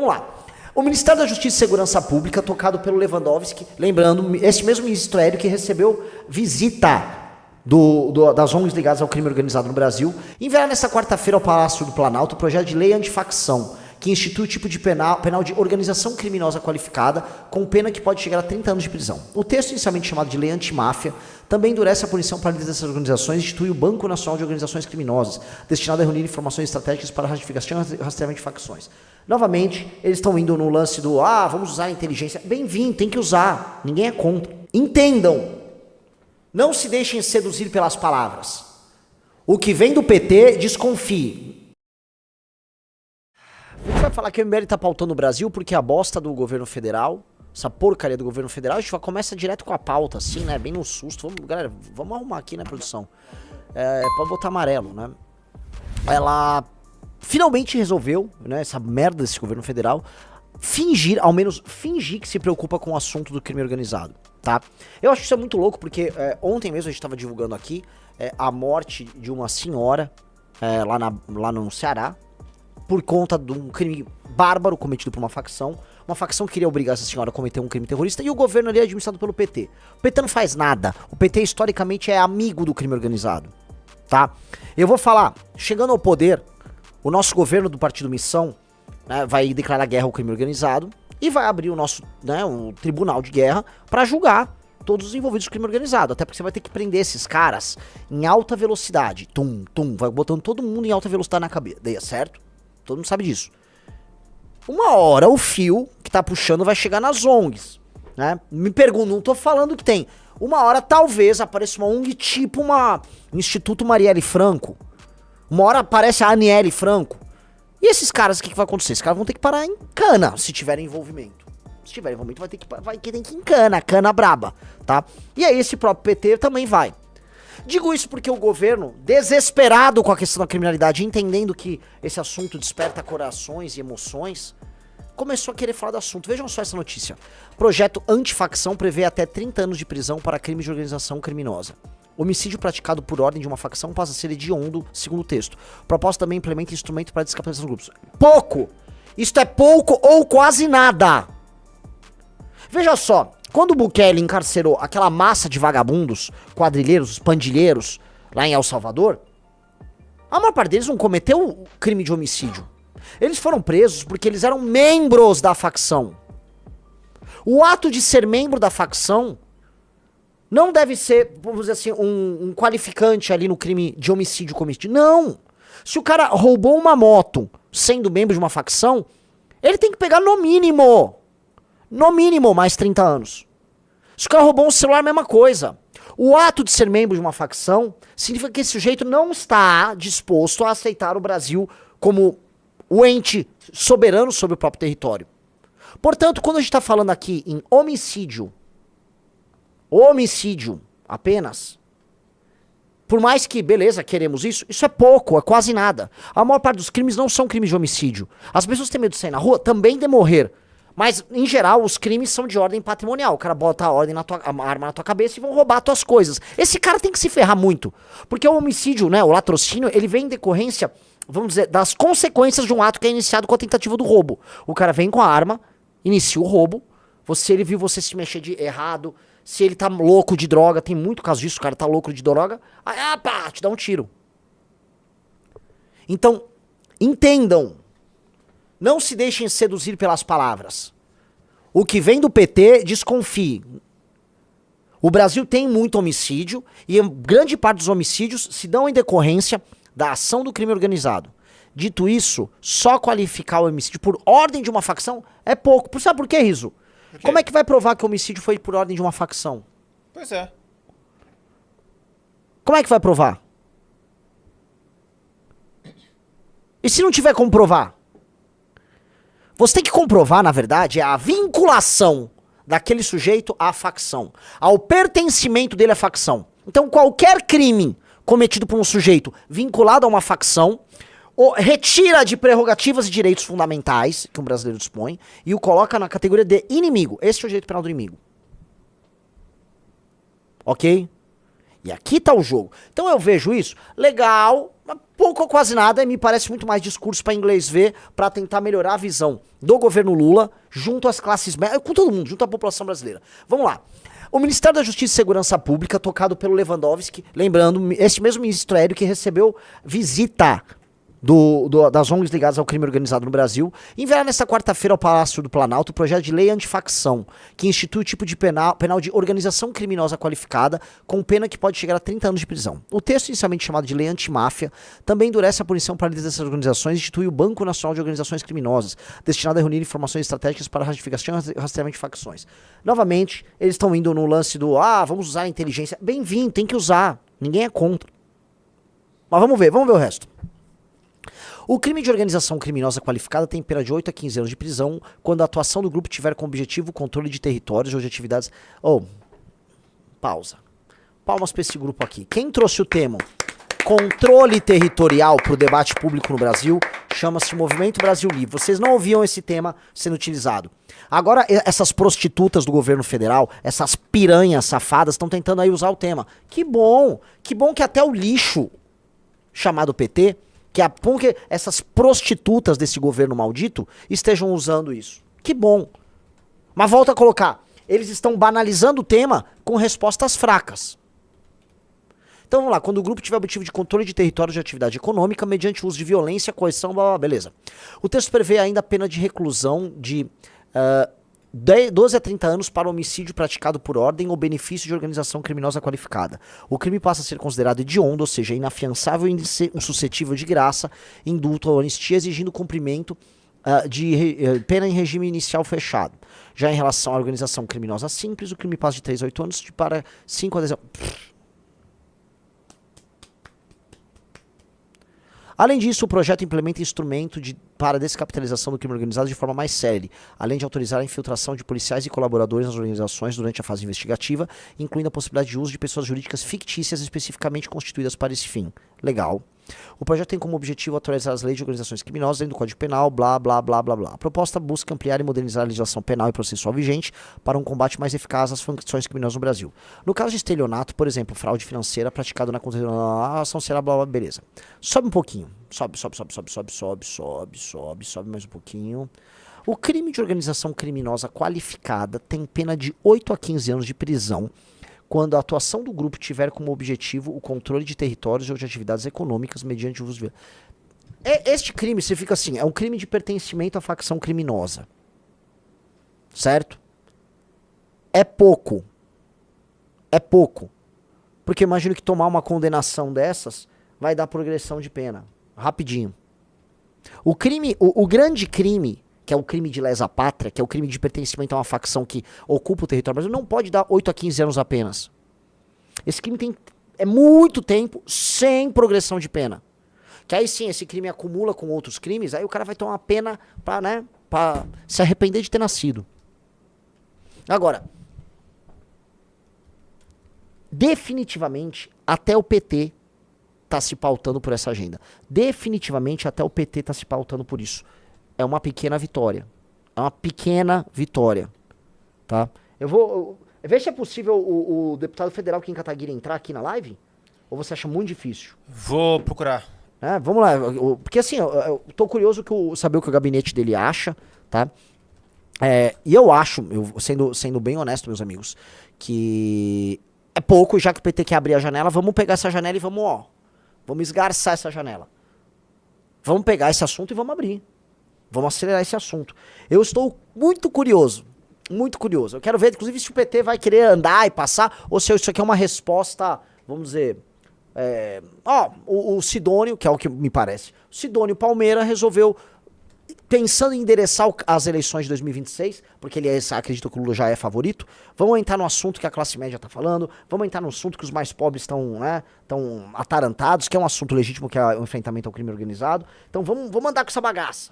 Vamos lá. O Ministério da Justiça e Segurança Pública, tocado pelo Lewandowski, lembrando, esse mesmo ministro aéreo que recebeu visita das ONGs ligadas ao crime organizado no Brasil, enviaram nesta quarta-feira ao Palácio do Planalto o projeto de lei antifacção, que institui o tipo de penal de organização criminosa qualificada, com pena que pode chegar a 30 anos de prisão. O texto, inicialmente chamado de lei antimáfia, também endurece a punição para líderes dessas organizações e institui o Banco Nacional de Organizações Criminosas, destinado a reunir informações estratégicas para a ratificação e rastreamento de facções. Novamente, eles estão indo no lance do, vamos usar a inteligência. Bem-vindo, tem que usar, ninguém é contra. Entendam, não se deixem seduzir pelas palavras. O que vem do PT, desconfie. A gente vai falar que o MBL tá pautando o Brasil porque a bosta do governo federal, essa porcaria do governo federal, a gente começa direto com a pauta, assim, né? Bem no susto. Galera, vamos arrumar aqui, né, produção? Pode botar amarelo, né? Ela finalmente resolveu, né, essa merda desse governo federal, ao menos fingir que se preocupa com o assunto do crime organizado, tá? Eu acho que isso é muito louco porque ontem mesmo a gente tava divulgando aqui a morte de uma senhora lá no Ceará, por conta de um crime bárbaro cometido por uma facção. Uma facção queria obrigar essa senhora a cometer um crime terrorista e o governo ali é administrado pelo PT. O PT não faz nada. O PT historicamente é amigo do crime organizado, tá? Eu vou falar, chegando ao poder, o nosso governo do Partido Missão, né, vai declarar guerra ao crime organizado e vai abrir o nosso, né, um tribunal de guerra para julgar todos os envolvidos no crime organizado. Até porque você vai ter que prender esses caras em alta velocidade. Vai botando todo mundo em alta velocidade na cabeça, certo? Todo mundo sabe disso. Uma hora o fio que tá puxando vai chegar nas ONGs, né? Me pergunto, não tô falando que tem. Uma hora talvez apareça uma ONG tipo Instituto Marielle Franco. Uma hora aparece a Aniele Franco. E esses caras, o que vai acontecer? Esses caras vão ter que parar em cana, se tiverem envolvimento. Se tiver envolvimento, tem que ir em cana braba, tá? E aí esse próprio PT também vai. Digo isso porque o governo, desesperado com a questão da criminalidade, entendendo que esse assunto desperta corações e emoções, começou a querer falar do assunto. Vejam só essa notícia. Projeto antifacção prevê até 30 anos de prisão para crimes de organização criminosa. Homicídio praticado por ordem de uma facção passa a ser hediondo, segundo o texto. Proposta também implementa instrumento para descapitalização dos grupos. Pouco! Isto é pouco ou quase nada! Veja só, quando o Bukele encarcerou aquela massa de vagabundos, quadrilheiros, pandilheiros, lá em El Salvador, a maior parte deles não cometeu crime de homicídio. Eles foram presos porque eles eram membros da facção. O ato de ser membro da facção não deve ser, vamos dizer assim, um qualificante ali no crime de homicídio cometido. Não! Se o cara roubou uma moto sendo membro de uma facção, ele tem que pegar no mínimo mais 30 anos. Se o cara roubou um celular, a mesma coisa. O ato de ser membro de uma facção significa que esse sujeito não está disposto a aceitar o Brasil como o ente soberano sobre o próprio território. Portanto, quando a gente está falando aqui em homicídio apenas, por mais que, beleza, queremos isso é pouco, é quase nada. A maior parte dos crimes não são crimes de homicídio. As pessoas têm medo de sair na rua, também de morrer. Mas, em geral, os crimes são de ordem patrimonial. O cara bota a arma na tua cabeça e vão roubar as tuas coisas. Esse cara tem que se ferrar muito. Porque o homicídio, né, o latrocínio, ele vem em decorrência, vamos dizer, das consequências de um ato que é iniciado com a tentativa do roubo. O cara vem com a arma, inicia o roubo, ele viu você se mexer de errado, se ele tá louco de droga, tem muito caso disso, o cara tá louco de droga, aí, te dá um tiro. Então, entendam. Não se deixem seduzir pelas palavras. O que vem do PT, desconfie. O Brasil tem muito homicídio e grande parte dos homicídios se dão em decorrência da ação do crime organizado. Dito isso, só qualificar o homicídio por ordem de uma facção é pouco. Sabe por quê, Riso? Como é que vai provar que o homicídio foi por ordem de uma facção? Pois é. Como é que vai provar? E se não tiver como provar? Você tem que comprovar, na verdade, a vinculação daquele sujeito à facção, ao pertencimento dele à facção. Então, qualquer crime cometido por um sujeito vinculado a uma facção, retira de prerrogativas e direitos fundamentais que um brasileiro dispõe e o coloca na categoria de inimigo. Esse é o direito penal do inimigo. Ok? E aqui tá o jogo. Então eu vejo isso, legal, mas pouco ou quase nada, e me parece muito mais discurso para inglês ver, para tentar melhorar a visão do governo Lula junto às classes médias, com todo mundo, junto à população brasileira. Vamos lá. O Ministério da Justiça e Segurança Pública, tocado pelo Lewandowski, lembrando, esse mesmo ministério que recebeu visita das ONGs ligadas ao crime organizado no Brasil, enviaram nesta quarta-feira ao Palácio do Planalto o projeto de lei antifacção, que institui o tipo de penal de organização criminosa qualificada, com pena que pode chegar a 30 anos de prisão. O texto, inicialmente chamado de lei antimáfia, também endurece a punição para líderes dessas organizações e institui o Banco Nacional de Organizações Criminosas, destinado a reunir informações estratégicas para a ratificação e rastreamento de facções. Novamente, eles estão indo no lance do, vamos usar a inteligência. Bem-vindo, tem que usar. Ninguém é contra. Mas vamos ver o resto. O crime de organização criminosa qualificada tem pena de 8 a 15 anos de prisão quando a atuação do grupo tiver como objetivo o controle de territórios ou de atividades... Pausa. Palmas para esse grupo aqui. Quem trouxe o termo controle territorial para o debate público no Brasil chama-se Movimento Brasil Livre. Vocês não ouviam esse tema sendo utilizado. Agora, essas prostitutas do governo federal, essas piranhas safadas, estão tentando aí usar o tema. Que bom que até o lixo chamado PT... que é bom que essas prostitutas desse governo maldito estejam usando isso. Que bom. Mas volta a colocar, eles estão banalizando o tema com respostas fracas. Então vamos lá, quando o grupo tiver objetivo de controle de territórios de atividade econômica mediante o uso de violência, coerção, beleza. O texto prevê ainda a pena de reclusão de 12 a 30 anos para homicídio praticado por ordem ou benefício de organização criminosa qualificada. O crime passa a ser considerado hediondo, ou seja, inafiançável e insuscetível de graça, indulto ou anistia, exigindo cumprimento de pena em regime inicial fechado. Já em relação à organização criminosa simples, o crime passa de 3 a 8 anos para 5 a 10 anos. Além disso, o projeto implementa instrumento para a descapitalização do crime organizado de forma mais célere, além de autorizar a infiltração de policiais e colaboradores nas organizações durante a fase investigativa, incluindo a possibilidade de uso de pessoas jurídicas fictícias especificamente constituídas para esse fim. Legal. O projeto tem como objetivo atualizar as leis de organizações criminosas dentro do Código Penal, blá, blá, blá, blá, blá. A proposta busca ampliar e modernizar a legislação penal e processual vigente para um combate mais eficaz às facções criminosas no Brasil. No caso de estelionato, por exemplo, fraude financeira praticada na ação será blá, blá, beleza. Sobe um pouquinho. Sobe mais um pouquinho. O crime de organização criminosa qualificada tem pena de 8 a 15 anos de prisão quando a atuação do grupo tiver como objetivo o controle de territórios ou de atividades econômicas mediante o uso de... Este crime, você fica assim, é um crime de pertencimento à facção criminosa. Certo? É pouco. É pouco. Porque imagino que tomar uma condenação dessas vai dar progressão de pena. Rapidinho. O crime, o grande crime, que é o crime de lesa pátria, que é o crime de pertencimento a uma facção que ocupa o território brasileiro, não pode dar 8 a 15 anos apenas. Esse crime é muito tempo sem progressão de pena. Que aí sim, esse crime acumula com outros crimes, aí o cara vai tomar uma pena pra se arrepender de ter nascido. Agora, definitivamente, até o PT tá se pautando por essa agenda. Definitivamente, até o PT tá se pautando por isso. É uma pequena vitória. É uma pequena vitória. Tá? Eu vou ver se é possível o deputado federal Kim Kataguiri entrar aqui na live. Ou você acha muito difícil? Vou procurar. Vamos lá. Porque assim, eu tô curioso saber o que o gabinete dele acha. Tá? E eu acho, sendo bem honesto, meus amigos, que é pouco, já que o PT quer abrir a janela, vamos pegar essa janela e vamos esgarçar essa janela. Vamos pegar esse assunto e vamos abrir. Vamos acelerar esse assunto. Eu estou muito curioso. Muito curioso. Eu quero ver, inclusive, se o PT vai querer andar e passar, ou se isso aqui é uma resposta, vamos dizer... o Sidônio, que é o que me parece. O Sidônio Palmeira resolveu, pensando em endereçar as eleições de 2026, porque ele acredita que o Lula já é favorito, vamos entrar no assunto que a classe média está falando, vamos entrar no assunto que os mais pobres estão atarantados, que é um assunto legítimo, que é o enfrentamento ao crime organizado. Então vamos andar com essa bagaça.